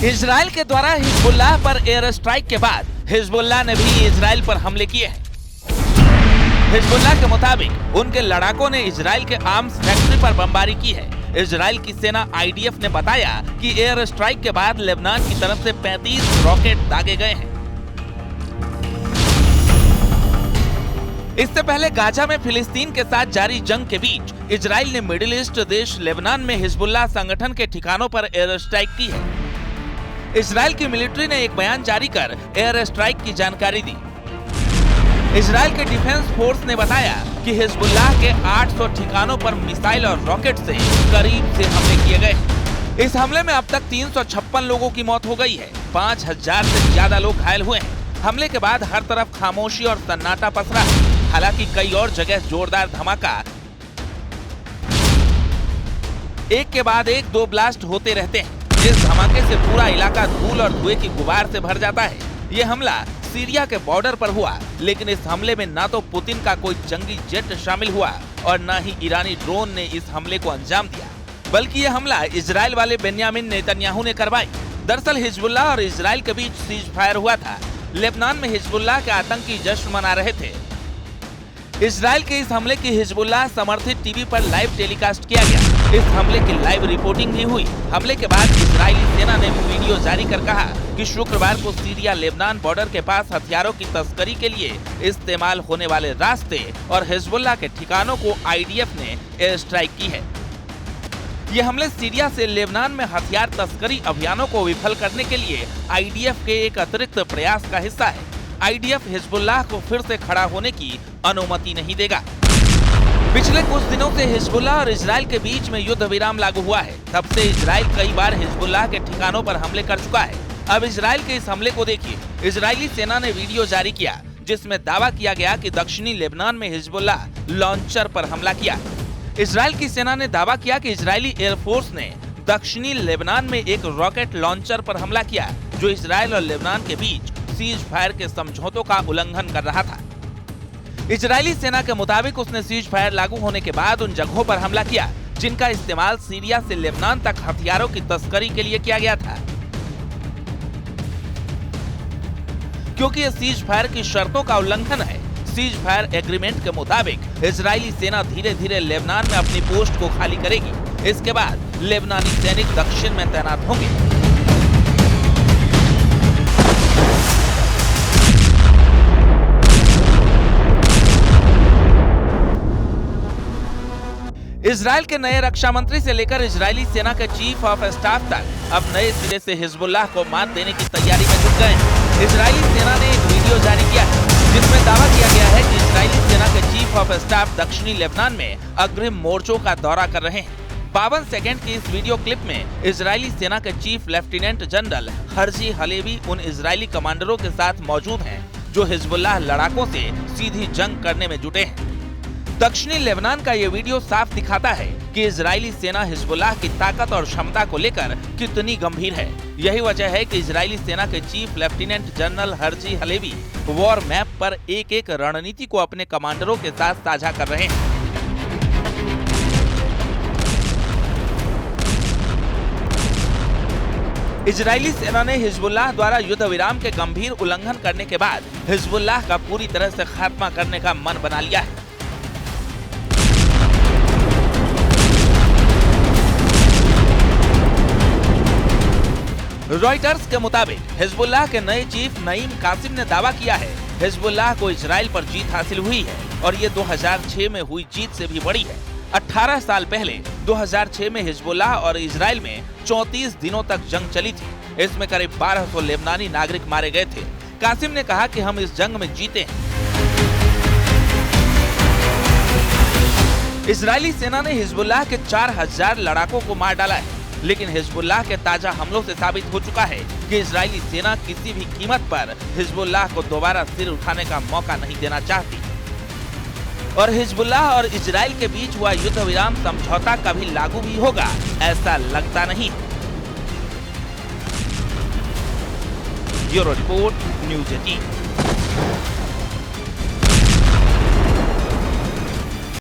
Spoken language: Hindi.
इजराइल के द्वारा हिजबुल्लाह पर एयर स्ट्राइक के बाद हिजबुल्लाह ने भी इजराइल पर हमले किए हैं। हिजबुल्लाह के मुताबिक उनके लड़ाकों ने इजराइल के आर्म्स फैक्ट्री पर बमबारी की है। इजराइल की सेना आईडीएफ ने बताया कि एयर स्ट्राइक के बाद लेबनान की तरफ से 35 रॉकेट दागे गए हैं। इससे पहले गाजा में फिलिस्तीन के साथ जारी जंग के बीच इजराइल ने मिडिल ईस्ट देश लेबनान में हिजबुल्लाह संगठन के ठिकानों पर एयर स्ट्राइक की है। इजराइल की मिलिट्री ने एक बयान जारी कर एयर स्ट्राइक की जानकारी दी। इजराइल के डिफेंस फोर्स ने बताया कि हिजबुल्लाह के 800 ठिकानों पर मिसाइल और रॉकेट से करीब से हमले किए गए। इस हमले में अब तक 356 लोगों की मौत हो गई है। 5000 से ज्यादा लोग घायल हुए हैं। हमले के बाद हर तरफ खामोशी और सन्नाटा पसरा है। हालांकि कई और जगह जोरदार धमाका एक के बाद एक 2 ब्लास्ट होते रहते हैं। इस धमाके से पूरा इलाका धूल और धुएं की गुबार से भर जाता है। ये हमला सीरिया के बॉर्डर पर हुआ, लेकिन इस हमले में ना तो पुतिन का कोई जंगी जेट शामिल हुआ और न ही ईरानी ड्रोन ने इस हमले को अंजाम दिया, बल्कि यह हमला इजराइल वाले बेन्यामिन नेतन्याहू ने करवाई। दरअसल हिजबुल्लाह और इजराइल के बीच सीज फायर हुआ था। लेबनान में हिजबुल्लाह के आतंकी जश्न मना रहे थे। इजराइल के इस हमले की हिजबुल्लाह समर्थित टीवी पर लाइव टेलीकास्ट किया गया। इस हमले की लाइव रिपोर्टिंग भी हुई। हमले के बाद इजरायली सेना ने वीडियो जारी कर कहा कि शुक्रवार को सीरिया लेबनान बॉर्डर के पास हथियारों की तस्करी के लिए इस्तेमाल होने वाले रास्ते और हिजबुल्लाह के ठिकानों को आईडीएफ ने एयर स्ट्राइक की है। ये हमले सीरिया से लेबनान में हथियार तस्करी अभियानों को विफल करने के लिए आईडीएफ के एक अतिरिक्त प्रयास का हिस्सा है। आईडीएफ हिजबुल्लाह को फिर से खड़ा होने की अनुमति नहीं देगा। पिछले कुछ दिनों से हिजबुल्लाह और इजराइल के बीच में युद्ध विराम लागू हुआ है। तब से इजराइल कई बार हिजबुल्लाह के ठिकानों पर हमले कर चुका है। अब इजराइल के इस हमले को देखिए। इजरायली सेना ने वीडियो जारी किया जिसमें दावा किया गया कि दक्षिणी लेबनान में हिजबुल्लाह लॉन्चर पर हमला किया। इजराइल की सेना ने दावा किया कि इजरायली एयरफोर्स ने दक्षिणी लेबनान में एक रॉकेट लॉन्चर पर हमला किया, जो इजराइल और लेबनान के बीच सीज फायर के समझौतों का उल्लंघन कर रहा था। इजरायली सेना के मुताबिक उसने सीज फायर लागू होने के बाद उन जगहों पर हमला किया जिनका इस्तेमाल सीरिया से लेबनान तक हथियारों की तस्करी के लिए किया गया था। क्योंकि ये सीज फायर की शर्तों का उल्लंघन है। सीज फायर एग्रीमेंट के मुताबिक इजरायली सेना धीरे धीरे लेबनान में अपनी पोस्ट को खाली करेगी। इसके बाद लेबनानी सैनिक दक्षिण में तैनात होंगे। इजराइल के नए रक्षा मंत्री से लेकर इजरायली सेना के चीफ ऑफ स्टाफ तक अब नए सिरे से हिजबुल्लाह को मात देने की तैयारी में जुट गए हैं। इजरायली सेना ने एक वीडियो जारी किया है जिसमें दावा किया गया है कि इजरायली सेना के चीफ ऑफ स्टाफ दक्षिणी लेबनान में अग्रिम मोर्चों का दौरा कर रहे हैं। 52 सेकंड की इस वीडियो क्लिप में इजरायली सेना के chief lieutenant general Herzi Halevi उन इजरायली कमांडरों के साथ मौजूद हैं जो हिजबुल्लाह लड़ाकों से सीधी जंग करने में जुटे हैं। दक्षिणी लेबनान का ये वीडियो साफ दिखाता है कि इजरायली सेना हिजबुल्लाह की ताकत और क्षमता को लेकर कितनी गंभीर है। यही वजह है कि इजरायली सेना के chief lieutenant general Herzi Halevi war map पर एक एक रणनीति को अपने कमांडरों के साथ साझा कर रहे हैं। इजरायली सेना ने हिजबुल्लाह द्वारा युद्ध विराम के गंभीर उल्लंघन करने के बाद हिजबुल्लाह का पूरी तरह से खात्मा करने का मन बना लिया है। रॉयटर्स के मुताबिक हिजबुल्लाह के नए चीफ नईम कासिम ने दावा किया है हिजबुल्लाह को इजराइल पर जीत हासिल हुई है और ये 2006 में हुई जीत से भी बड़ी है। 18 साल पहले 2006 में हिजबुल्लाह और इजराइल में 34 दिनों तक जंग चली थी। इसमें करीब 1200 लेबनानी नागरिक मारे गए थे। कासिम ने कहा कि हम इस जंग में जीते हैं। इजरायली सेना ने हिजबुल्लाह के 4000 लड़ाकों को मार डाला है, लेकिन हिजबुल्लाह के ताजा हमलों से साबित हो चुका है कि इजरायली सेना किसी भी कीमत पर हिजबुल्लाह को दोबारा सिर उठाने का मौका नहीं देना चाहती और हिजबुल्लाह और इजराइल के बीच हुआ युद्ध विराम समझौता कभी लागू भी होगा ऐसा लगता नहीं। Bureau report, news 18।